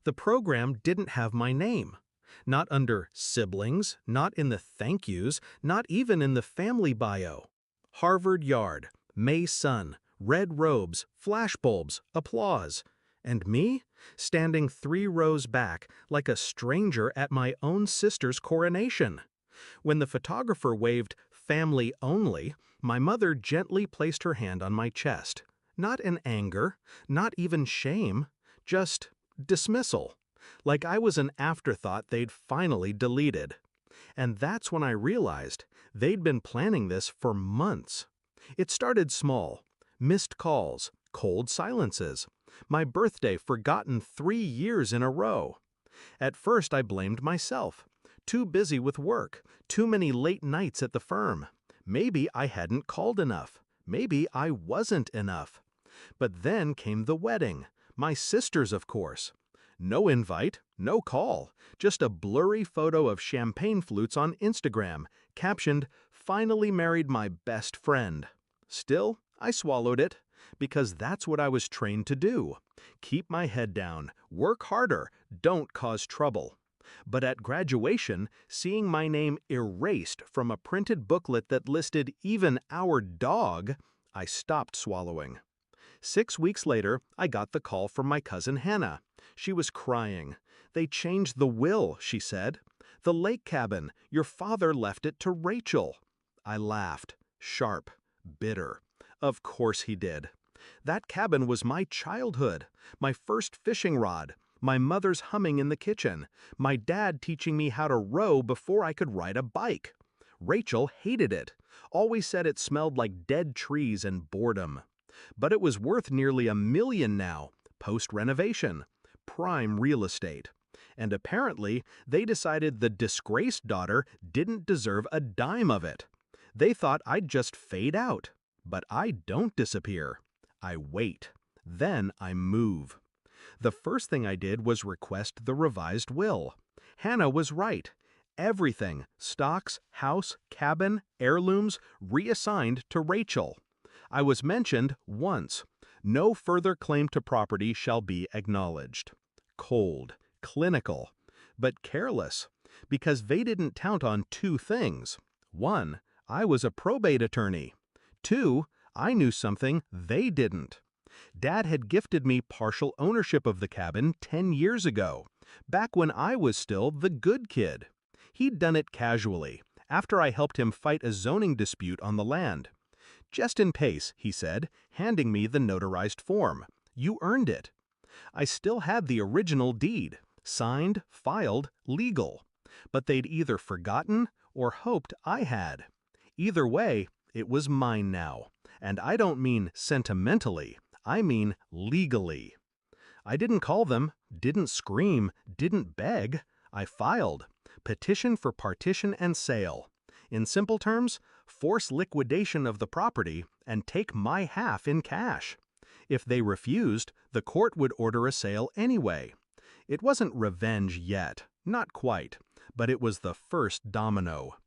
The program didn't have my name. Not under siblings, not in the thank yous, not even in the family bio. Harvard Yard, May sun, red robes, flashbulbs, applause. And me, standing 3 rows back like a stranger at my own sister's coronation. When the photographer waved "family only," my mother gently placed her hand on my chest. Not in anger, not even shame, just dismissal. Like I was an afterthought they'd finally deleted. And that's when I realized they'd been planning this for months. It started small. Missed calls, cold silences. My birthday forgotten 3 years in a row. At first I blamed myself. Too busy with work, too many late nights at the firm. Maybe I hadn't called enough. Maybe I wasn't enough. But then came the wedding. My sister's, of course. No invite, no call, just a blurry photo of champagne flutes on Instagram, captioned, "Finally married my best friend." Still, I swallowed it, because that's what I was trained to do. Keep my head down, work harder, don't cause trouble. But at graduation, seeing my name erased from a printed booklet that listed even our dog, I stopped swallowing. 6 weeks later, I got the call from my cousin Hannah. She was crying. "They changed the will," she said. "The lake cabin, your father left it to Rachel." I laughed, sharp, bitter. Of course he did. That cabin was my childhood, my first fishing rod, my mother's humming in the kitchen, my dad teaching me how to row before I could ride a bike. Rachel hated it, always said it smelled like dead trees and boredom. But it was worth nearly $1 million now, post-renovation, prime real estate. And apparently, they decided the disgraced daughter didn't deserve a dime of it. They thought I'd just fade out. But I don't disappear. I wait. Then I move. The first thing I did was request the revised will. Hannah was right. Everything, stocks, house, cabin, heirlooms, reassigned to Rachel. I was mentioned once. No further claim to property shall be acknowledged. Cold, clinical, but careless, because they didn't count on 2 things. 1, I was a probate attorney. 2, I knew something they didn't. Dad had gifted me partial ownership of the cabin 10 years ago, back when I was still the good kid. He'd done it casually, after I helped him fight a zoning dispute on the land. "Just in case," he said, handing me the notarized form. "You earned it." I still had the original deed, signed, filed, legal. But they'd either forgotten or hoped I had. Either way, it was mine now. And I don't mean sentimentally, I mean legally. I didn't call them, didn't scream, didn't beg. I filed. Petition for partition and sale. In simple terms, force liquidation of the property and take my half in cash. If they refused, the court would order a sale anyway. It wasn't revenge yet, not quite, but it was the first domino.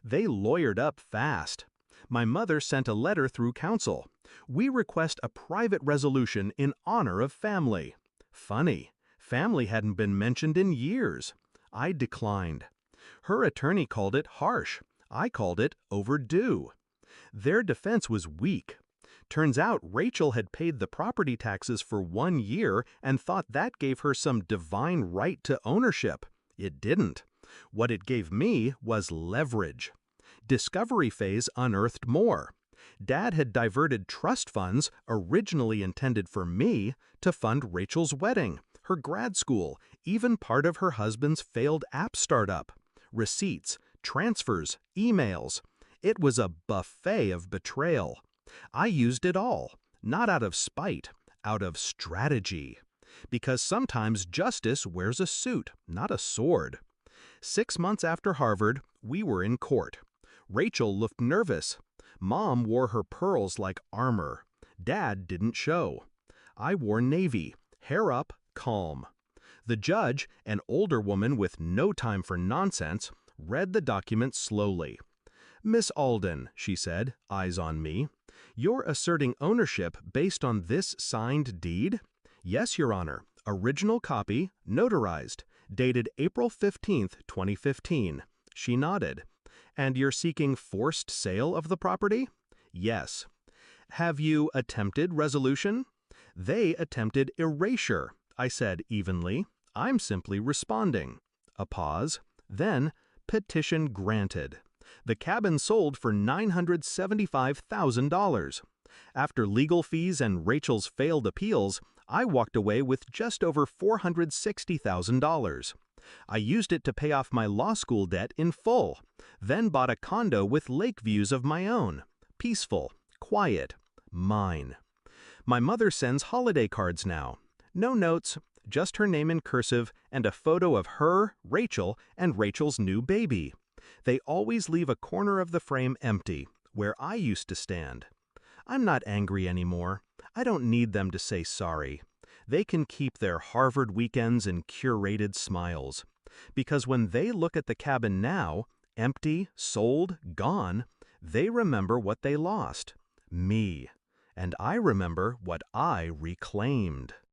They lawyered up fast. My mother sent a letter through counsel. "We request a private resolution in honor of family." Funny, family hadn't been mentioned in years. I declined. Her attorney called it harsh. I called it overdue. Their defense was weak. Turns out Rachel had paid the property taxes for 1 year and thought that gave her some divine right to ownership. It didn't. What it gave me was leverage. Discovery phase unearthed more. Dad had diverted trust funds, originally intended for me, to fund Rachel's wedding, her grad school, even part of her husband's failed app startup. Receipts, transfers, emails. It was a buffet of betrayal. I used it all, not out of spite, out of strategy. Because sometimes justice wears a suit, not a sword. 6 months after Harvard, we were in court. Rachel looked nervous. Mom wore her pearls like armor. Dad didn't show. I wore navy, hair up, calm. The judge, an older woman with no time for nonsense, read the document slowly. "Miss Alden," she said, eyes on me, "you're asserting ownership based on this signed deed?" "Yes, Your Honor. Original copy, notarized, dated April 15th, 2015. She nodded. And you're seeking forced sale of the property? Yes. Have you attempted resolution? They attempted erasure, I said evenly. I'm simply responding. A pause. Then, petition granted. The cabin sold for $975,000. After legal fees and Rachel's failed appeals, I walked away with just over $460,000. I used it to pay off my law school debt in full, then bought a condo with lake views of my own. Peaceful, quiet, mine. My mother sends holiday cards now. No notes, just her name in cursive and a photo of her, Rachel, and Rachel's new baby. They always leave a corner of the frame empty, where I used to stand. I'm not angry anymore. I don't need them to say sorry. They can keep their Harvard weekends and curated smiles. Because when they look at the cabin now, empty, sold, gone, they remember what they lost. Me. And I remember what I reclaimed.